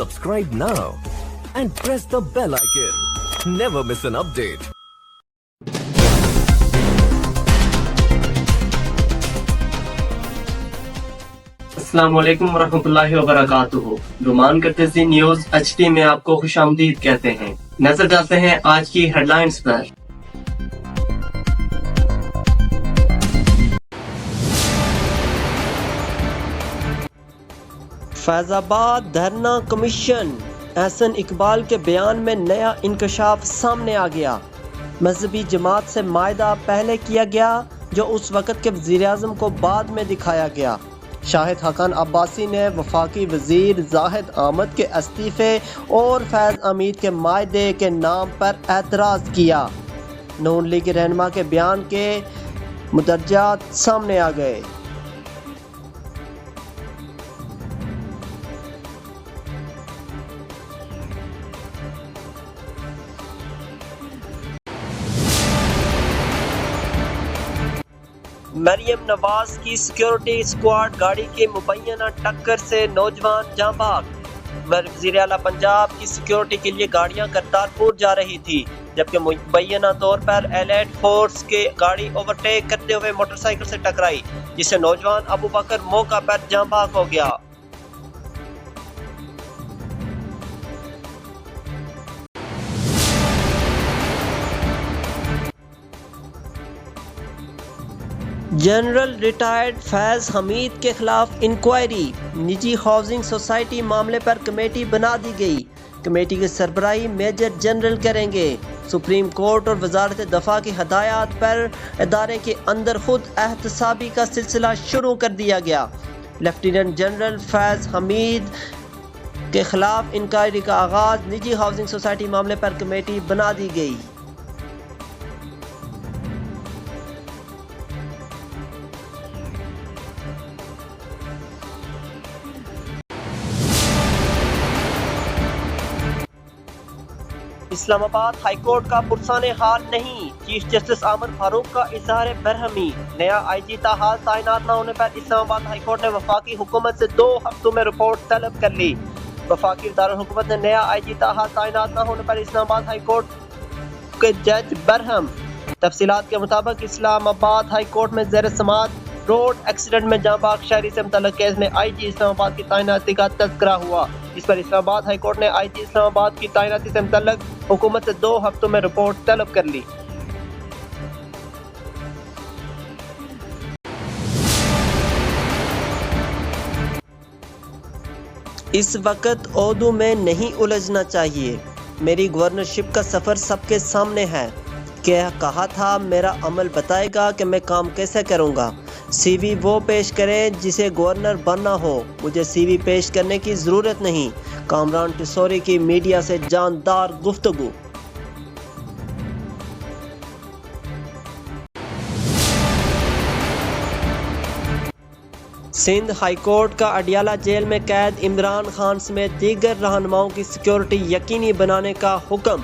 Subscribe now and press the bell icon. Never miss an update. السلام علیکم ورحمۃ اللہ وبرکاتہ۔ رومان کرتزی نیوز HD میں آپ کو خوش آمدید کہتے ہیں۔ نظر ڈالتے ہیں آج کی ہیڈ لائنز پر۔ فیض آباد دھرنا کمیشن، احسن اقبال کے بیان میں نیا انکشاف سامنے آ گیا۔ مذہبی جماعت سے معاہدہ پہلے کیا گیا جو اس وقت کے وزیراعظم کو بعد میں دکھایا گیا۔ شاہد حقان عباسی نے وفاقی وزیر زاہد احمد کے استعفے اور فیض حمید کے معاہدے کے نام پر اعتراض کیا۔ نون لیگ رہنما کے بیان کے مدرجات سامنے آ گئے۔ مریم نواز کی سیکیورٹی اسکواڈ گاڑی کی مبینہ ٹکر سے نوجوان جاں بحق۔ وزیر اعلیٰ پنجاب کی سیکیورٹی کے لیے گاڑیاں کرتارپور جا رہی تھی جبکہ مبینہ طور پر ایلیٹ فورس کی گاڑی اوورٹیک کرتے ہوئے موٹر سائیکل سے ٹکرائی جس سے نوجوان ابو بکر موقع پر جاں بحق ہو گیا۔ جنرل ریٹائرڈ فیض حمید کے خلاف انکوائری، نجی ہاؤسنگ سوسائٹی معاملے پر کمیٹی بنا دی گئی۔ کمیٹی کی سربراہی میجر جنرل کریں گے۔ سپریم کورٹ اور وزارت دفاع کی ہدایات پر ادارے کے اندر خود احتسابی کا سلسلہ شروع کر دیا گیا۔ لیفٹیننٹ جنرل فیض حمید کے خلاف انکوائری کا آغاز، نجی ہاؤسنگ سوسائٹی معاملے پر کمیٹی بنا دی گئی۔ اسلام آباد ہائی کورٹ کا پرسان حال نہیں، چیف جسٹس عامر فاروق کا اظہار برہمی۔ نیا آئی جی تاحال تعینات نہ ہونے پر اسلام آباد ہائی کورٹ نے وفاقی حکومت سے 2 ہفتوں میں رپورٹ طلب کر لی۔ وفاقی دارالحکومت نے نیا آئی جی تاحال تعینات نہ ہونے پر اسلام آباد ہائی کورٹ کے جج برہم۔ تفصیلات کے مطابق اسلام آباد ہائی کورٹ میں زیر سماعت روڈ ایکسیڈنٹ میں جاں بحق شہری سے متعلق کیس میں آئی جی اسلام آباد کی تعیناتی کا تذکرہ ہوا، جس پر اسلام آباد ہائی کورٹ نے آئی جی اسلام آباد کی تعیناتی سے متعلق حکومت سے 2 ہفتوں میں رپورٹ طلب کر لی۔ اس وقت اردو میں نہیں الجھنا چاہیے۔ میری گورنرشپ کا سفر سب کے سامنے ہے کہ کہا تھا میرا عمل بتائے گا کہ میں کام کیسے کروں گا۔ سی وی وہ پیش کریں جسے گورنر بننا ہو، مجھے سی وی پیش کرنے کی ضرورت نہیں۔ کامران ٹسوری کی میڈیا سے جاندار گفتگو۔ سندھ ہائی کورٹ کا اڈیالہ جیل میں قید عمران خان سمیت دیگر رہنماؤں کی سیکیورٹی یقینی بنانے کا حکم۔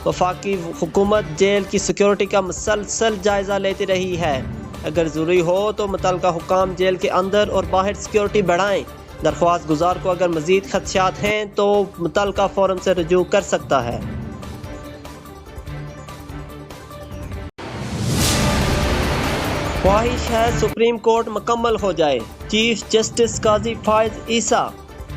وفاقی حکومت جیل کی سیکیورٹی کا مسلسل جائزہ لیتی رہی ہے۔ اگر ضروری ہو تو متعلقہ حکام جیل کے اندر اور باہر سیکیورٹی بڑھائیں۔ درخواست گزار کو اگر مزید خدشات ہیں تو متعلقہ فورم سے رجوع کر سکتا ہے۔ خواہش ہے سپریم کورٹ مکمل ہو جائے، چیف جسٹس قاضی فائز عیسیٰ۔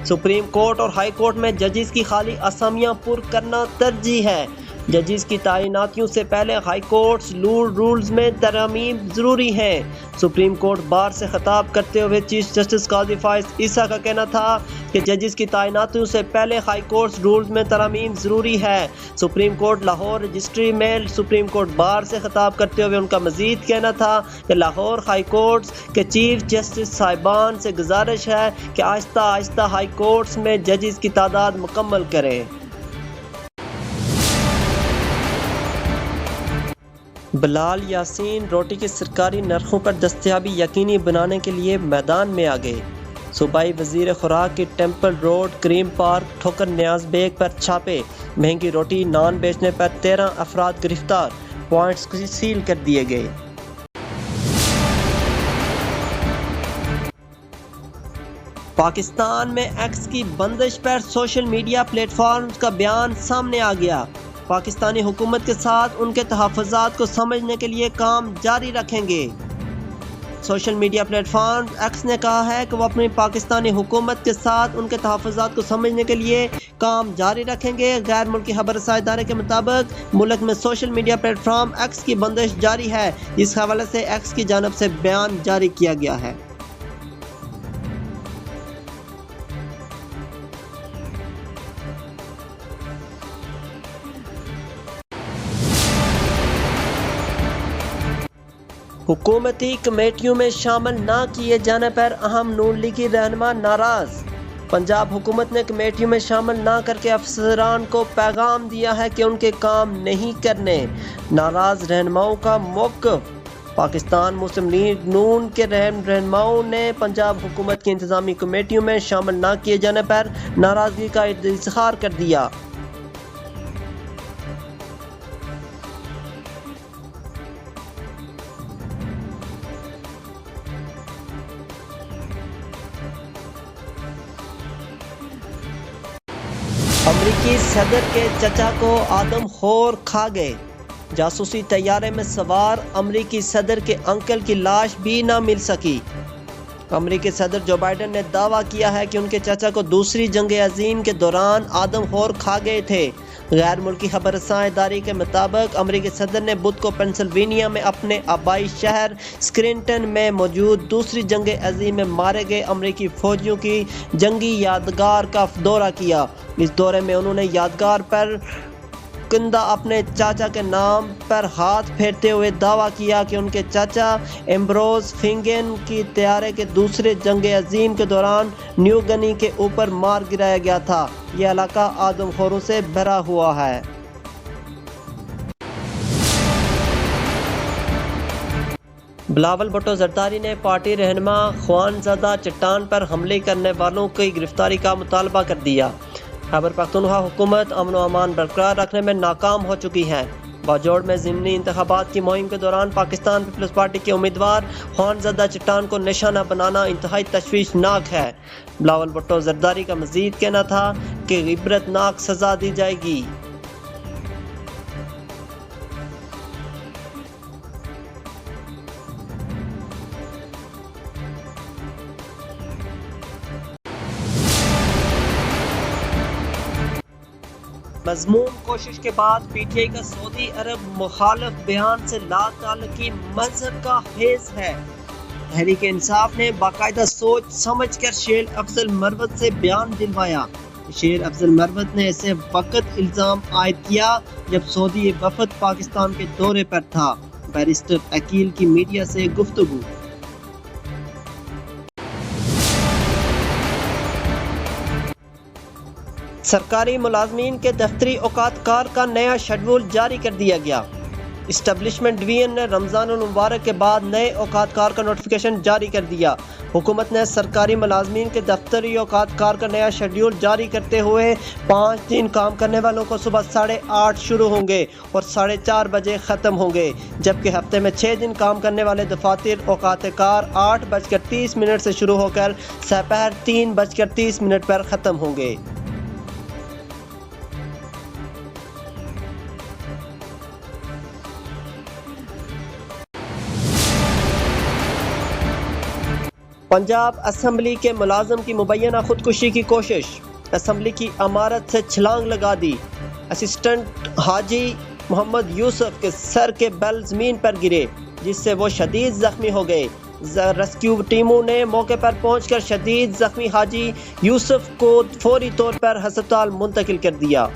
سپریم کورٹ اور ہائی کورٹ میں ججز کی خالی اسامیاں پر کرنا ترجیح ہے۔ ججز کی تعیناتیوں سے پہلے ہائی کورٹس رولز میں ترامیم ضروری ہیں۔ سپریم کورٹ بار سے خطاب کرتے ہوئے چیف جسٹس قاضی فائز عیسیٰ کا کہنا تھا کہ ججز کی تعیناتیوں سے پہلے ہائی کورٹس رولز میں ترامیم ضروری ہے۔ سپریم کورٹ لاہور رجسٹری میں سپریم کورٹ بار سے خطاب کرتے ہوئے ان کا مزید کہنا تھا کہ لاہور ہائی کورٹس کے چیف جسٹس صاحبان سے گزارش ہے کہ آہستہ آہستہ ہائی کورٹس میں ججز کی تعداد مکمل کریں۔ بلال یاسین روٹی کی سرکاری نرخوں پر دستیابی یقینی بنانے کے لیے میدان میں آ گئے۔ صوبائی وزیر خوراک کی ٹیمپل روڈ کریم پارک ٹھوکر نیاز بیگ پر چھاپے، مہنگی روٹی نان بیچنے پر 13 افراد گرفتار، پوائنٹس سیل کر دیے گئے۔ پاکستان میں ایکس کی بندش پر سوشل میڈیا پلیٹ فارمز کا بیان سامنے آ گیا۔ پاکستانی حکومت کے ساتھ ان کے تحفظات کو سمجھنے کے لیے کام جاری رکھیں گے۔ Social media plate form x نے کہا ہے کہ وہ اپنی پاکستانی حکومت کے ساتھ ان کے تحفظات کو سمجھنے کے لیے کام جاری رکھیں گے۔ غیر ملکی خبر رساں ادارے کے مطابق ملک میں social media plate form x کی بندش جاری ہے، جس حوالے سے ایکس کی جانب سے بیان جاری کیا گیا ہے۔ حکومتی کمیٹیوں میں شامل نہ کیے جانے پر اہم نون لیگی رہنما ناراض۔ پنجاب حکومت نے کمیٹیوں میں شامل نہ کر کے افسران کو پیغام دیا ہے کہ ان کے کام نہیں کرنے۔ ناراض رہنماؤں کا موقف۔ پاکستان مسلم لیگ نون کے رہنماؤں نے پنجاب حکومت کی انتظامی کمیٹیوں میں شامل نہ کیے جانے پر ناراضگی کا اظہار کر دیا۔ امریکی صدر کے چچا کو آدم خور کھا گئے۔ جاسوسی طیارے میں سوار امریکی صدر کے انکل کی لاش بھی نہ مل سکی۔ امریکی صدر جو بائیڈن نے دعویٰ کیا ہے کہ ان کے چچا کو دوسری جنگ عظیم کے دوران آدم خور کھا گئے تھے۔ غیر ملکی خبر رساں ادارے کے مطابق امریکی صدر نے بدھ کو پینسلوینیا میں اپنے آبائی شہر اسکرنٹن میں موجود دوسری جنگ عظیم میں مارے گئے امریکی فوجیوں کی جنگی یادگار کا دورہ کیا۔ اس دورے میں انہوں نے یادگار پر کندہ اپنے چاچا کے نام پر ہاتھ پھیرتے ہوئے دعویٰ کیا کہ ان کے چاچا ایمبروز فنگن کی طیارے کے دوسرے جنگ عظیم کے دوران نیو گنی کے اوپر مار گرایا گیا تھا۔ یہ علاقہ آدم خوروں سے بھرا ہوا ہے۔ بلاول بھٹو زرداری نے پارٹی رہنما خوانزادہ چٹان پر حملے کرنے والوں کی گرفتاری کا مطالبہ کر دیا۔ خیبر پختونخوا حکومت امن و امان برقرار رکھنے میں ناکام ہو چکی ہے۔ باجوڑ میں ضمنی انتخابات کی مہم کے دوران پاکستان پیپلز پارٹی کے امیدوار خوانزادہ چٹان کو نشانہ بنانا انتہائی تشویشناک ہے۔ بلاول بھٹو زرداری کا مزید کہنا تھا کہ عبرتناک سزا دی جائے گی۔ مذموم کوشش کے بعد پی ٹی آئی کا سعودی عرب مخالف بیان سے لا تعلقی مذہب کا حیض ہے۔ تحریک انصاف نے باقاعدہ سوچ سمجھ کر شیر افضل مروت سے بیان دلوایا۔ شیر افضل مروت نے اسے وقت الزام عائد کیا جب سعودی وفد پاکستان کے دورے پر تھا۔ بیرسٹر عقیل کی میڈیا سے گفتگو۔ سرکاری ملازمین کے دفتری اوقات کار کا نیا شیڈول جاری کر دیا گیا۔ اسٹیبلشمنٹ ڈویژن نے رمضان المبارک کے بعد نئے اوقات کار کا نوٹیفیکیشن جاری کر دیا۔ حکومت نے سرکاری ملازمین کے دفتری اوقات کار کا نیا شیڈول جاری کرتے ہوئے 5 دن کام کرنے والوں کو صبح 8:30 شروع ہوں گے اور 4:30 بجے ختم ہوں گے، جبکہ ہفتے میں 6 دن کام کرنے والے دفاتر اوقات کار 8:30 سے شروع ہو کر سپہر 3:30 پر ختم ہوں گے۔ پنجاب اسمبلی کے ملازم کی مبینہ خودکشی کی کوشش، اسمبلی کی عمارت سے چھلانگ لگا دی۔ اسسٹنٹ حاجی محمد یوسف کے سر کے بل زمین پر گرے، جس سے وہ شدید زخمی ہو گئے۔ ریسکیو ٹیموں نے موقع پر پہنچ کر شدید زخمی حاجی یوسف کو فوری طور پر ہسپتال منتقل کر دیا۔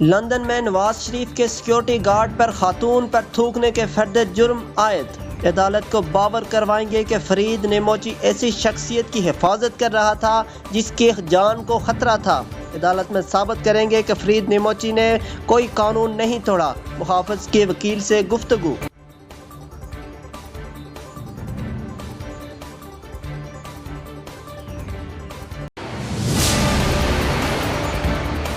لندن میں نواز شریف کے سیکیورٹی گارڈ پر خاتون پر تھوکنے کے فرد جرم عائد۔ عدالت کو باور کروائیں گے کہ فرید نیموچی ایسی شخصیت کی حفاظت کر رہا تھا جس کی جان کو خطرہ تھا۔ عدالت میں ثابت کریں گے کہ فرید نیموچی نے کوئی قانون نہیں توڑا۔ محافظ کے وکیل سے گفتگو۔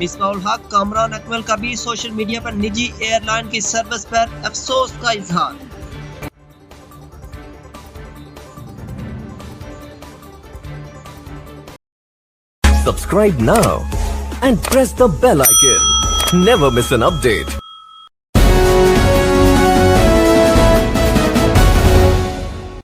مصباح الحق کامران اکمل کا بھی سوشل میڈیا پر نجی ایئر لائن کی سروس پر افسوس کا اظہار. Subscribe now and press the bell icon. Never miss an update.